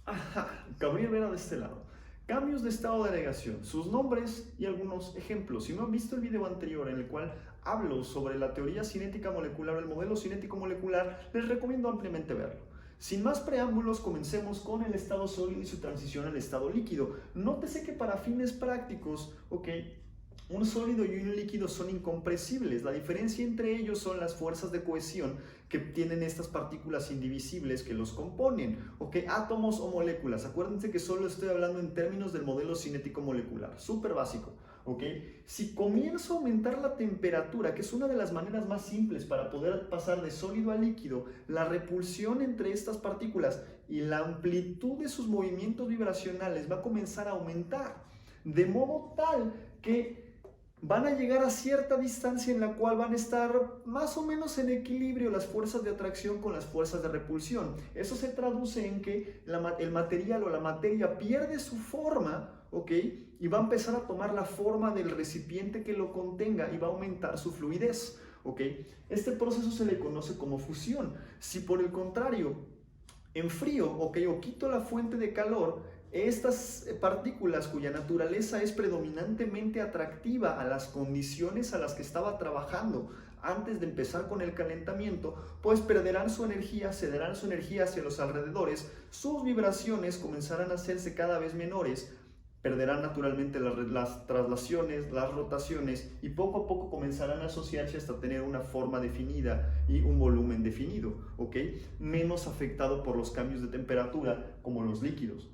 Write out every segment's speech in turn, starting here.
Ajá, Gabriel Vera de este lado. Cambios de estado de agregación, sus nombres y algunos ejemplos. Si no han visto el video anterior en el cual hablo sobre la teoría cinética molecular o el modelo cinético molecular, les recomiendo ampliamente verlo. Sin más preámbulos, comencemos con el estado sólido y su transición al estado líquido. Nótese que para fines prácticos, un sólido y un líquido son incompresibles. La diferencia entre ellos son las fuerzas de cohesión que tienen estas partículas indivisibles que los componen, átomos o moléculas. Acuérdense que solo estoy hablando en términos del modelo cinético molecular, súper básico. Si comienzo a aumentar la temperatura, que es una de las maneras más simples para poder pasar de sólido a líquido, la repulsión entre estas partículas y la amplitud de sus movimientos vibracionales va a comenzar a aumentar, de modo tal que van a llegar a cierta distancia en la cual van a estar más o menos en equilibrio las fuerzas de atracción con las fuerzas de repulsión. Eso se traduce en que el material o la materia pierde su forma, y va a empezar a tomar la forma del recipiente que lo contenga y va a aumentar su fluidez, Este proceso se le conoce como fusión. Si por el contrario enfrío, o quito la fuente de calor, estas partículas cuya naturaleza es predominantemente atractiva a las condiciones a las que estaba trabajando antes de empezar con el calentamiento, pues perderán su energía, cederán su energía hacia los alrededores, sus vibraciones comenzarán a hacerse cada vez menores, perderán naturalmente las traslaciones, las rotaciones y poco a poco comenzarán a asociarse hasta tener una forma definida y un volumen definido, menos afectado por los cambios de temperatura como los líquidos.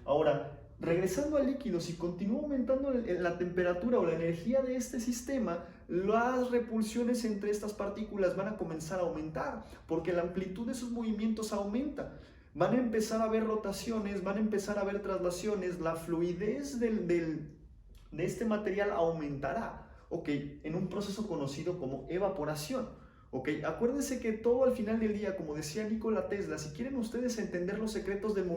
Ahora, regresando al líquido, si continúa aumentando la temperatura o la energía de este sistema, las repulsiones entre estas partículas van a comenzar a aumentar porque la amplitud de sus movimientos aumenta. Van a empezar a haber rotaciones, van a empezar a haber traslaciones, la fluidez de este material aumentará, en un proceso conocido como evaporación. Acuérdense que todo al final del día, como decía Nikola Tesla, si quieren ustedes entender los secretos del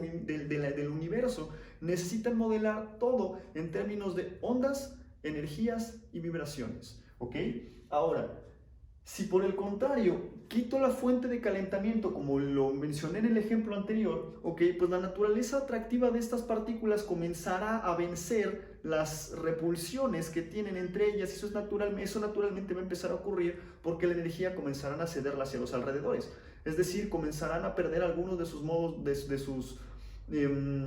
universo, necesitan modelar todo en términos de ondas, energías y vibraciones. Ahora, si por el contrario quito la fuente de calentamiento, como lo mencioné en el ejemplo anterior, pues la naturaleza atractiva de estas partículas comenzará a vencer las repulsiones que tienen entre ellas, y eso naturalmente va a empezar a ocurrir porque la energía comenzará a cederla hacia los alrededores. Es decir, comenzarán a perder algunos de sus modos, de sus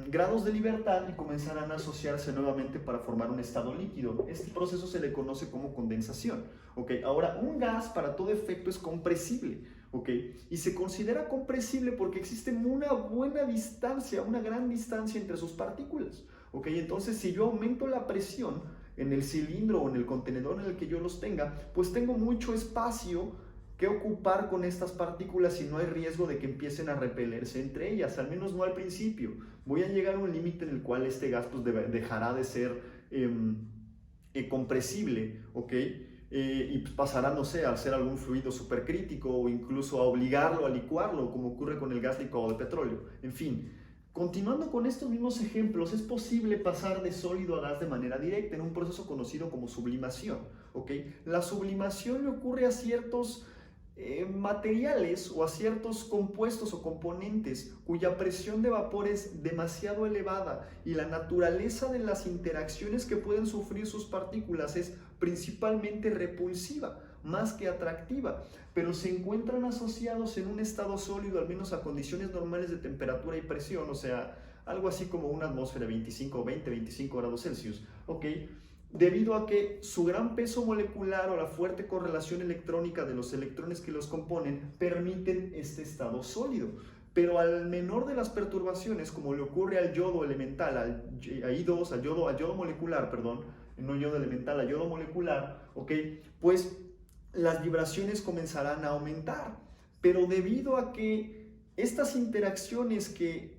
grados de libertad, y comenzarán a asociarse nuevamente para formar un estado líquido. Este proceso se le conoce como condensación. Ahora, un gas para todo efecto es compresible, y se considera compresible porque existe una buena distancia, una gran distancia entre sus partículas. Entonces, si yo aumento la presión en el cilindro o en el contenedor en el que yo los tenga, pues tengo mucho espacio que ocupar con estas partículas y no hay riesgo de que empiecen a repelerse entre ellas, al menos no al principio. Voy a llegar a un límite en el cual este gas pues, dejará de ser compresible, y pasará, no sé, a ser algún fluido supercrítico o incluso a obligarlo a licuarlo, como ocurre con el gas licuado de petróleo. En fin, continuando con estos mismos ejemplos, es posible pasar de sólido a gas de manera directa en un proceso conocido como sublimación. La sublimación le ocurre a ciertos materiales o a ciertos compuestos o componentes cuya presión de vapor es demasiado elevada y la naturaleza de las interacciones que pueden sufrir sus partículas es principalmente repulsiva más que atractiva, pero se encuentran asociados en un estado sólido, al menos a condiciones normales de temperatura y presión, o sea, algo así como una atmósfera 25 grados Celsius, debido a que su gran peso molecular o la fuerte correlación electrónica de los electrones que los componen permiten este estado sólido. Pero al menor de las perturbaciones, como le ocurre al yodo elemental, al I2, al yodo molecular, perdón, no yodo elemental, al yodo molecular, pues las vibraciones comenzarán a aumentar. Pero debido a que estas interacciones que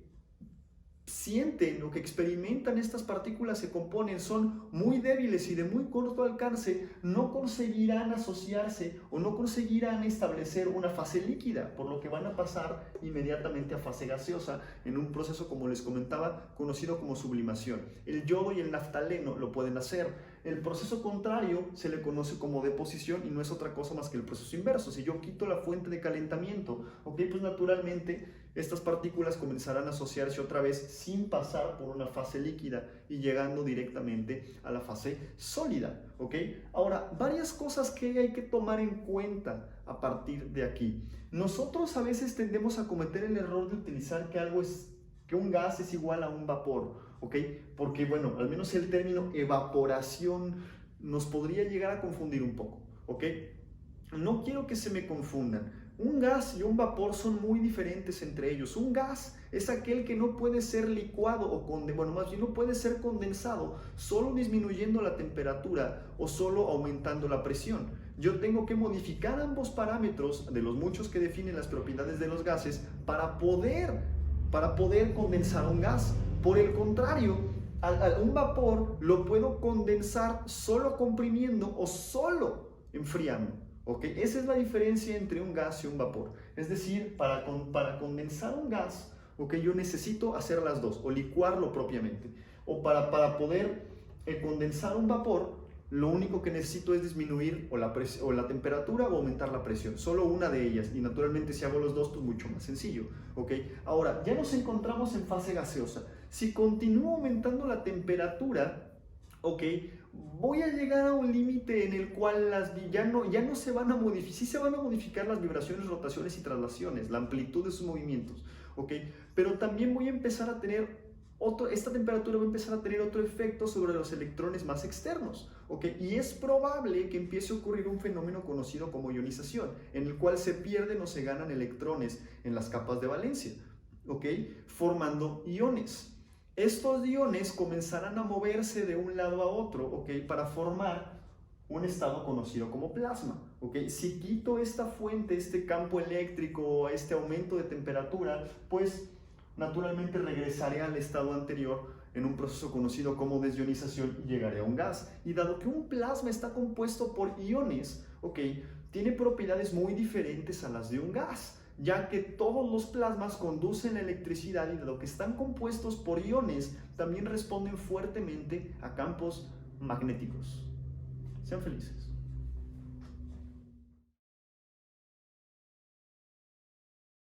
sienten o que experimentan estas partículas se componen son muy débiles y de muy corto alcance, no conseguirán asociarse o no conseguirán establecer una fase líquida, por lo que van a pasar inmediatamente a fase gaseosa en un proceso, como les comentaba, conocido como sublimación. El yodo y el naftaleno lo pueden hacer. El proceso contrario se le conoce como deposición y no es otra cosa más que el proceso inverso. Si yo quito la fuente de calentamiento, ¿ok? Pues naturalmente estas partículas comenzarán a asociarse otra vez sin pasar por una fase líquida y llegando directamente a la fase sólida, ¿ok? Ahora, varias cosas que hay que tomar en cuenta a partir de aquí. Nosotros a veces tendemos a cometer el error de utilizar que un gas es igual a un vapor, ¿ok? Porque, bueno, al menos el término evaporación nos podría llegar a confundir un poco, ¿ok? No quiero que se me confundan. Un gas y un vapor son muy diferentes entre ellos. Un gas es aquel que no puede ser licuado más bien no puede ser condensado solo disminuyendo la temperatura o solo aumentando la presión. Yo tengo que modificar ambos parámetros de los muchos que definen las propiedades de los gases para poder condensar un gas. Por el contrario, un vapor lo puedo condensar solo comprimiendo o solo enfriando. ¿Okay? Esa es la diferencia entre un gas y un vapor. Es decir, para condensar un gas, ¿okay? Yo necesito hacer las dos, o licuarlo propiamente. O para poder condensar un vapor, lo único que necesito es disminuir o la temperatura o aumentar la presión. Solo una de ellas. Y naturalmente si hago los dos, pues mucho más sencillo. ¿Okay? Ahora, ya nos encontramos en fase gaseosa. Si continúo aumentando la temperatura, ¿ok? Voy a llegar a un límite en el cual ya no se van a modificar, sí se van a modificar las vibraciones, rotaciones y traslaciones, la amplitud de sus movimientos, ¿ok? Pero también voy a empezar a tener esta temperatura va a empezar a tener otro efecto sobre los electrones más externos, ¿ok? Y es probable que empiece a ocurrir un fenómeno conocido como ionización, en el cual se pierden o se ganan electrones en las capas de valencia, ¿ok? Formando iones. Estos iones comenzarán a moverse de un lado a otro, ¿ok? Para formar un estado conocido como plasma, ¿ok? Si quito esta fuente, este campo eléctrico, este aumento de temperatura, pues naturalmente regresaré al estado anterior en un proceso conocido como desionización y llegaré a un gas. Y dado que un plasma está compuesto por iones, ¿ok? Tiene propiedades muy diferentes a las de un gas, ya que todos los plasmas conducen electricidad y dado que están compuestos por iones, también responden fuertemente a campos magnéticos. Sean felices.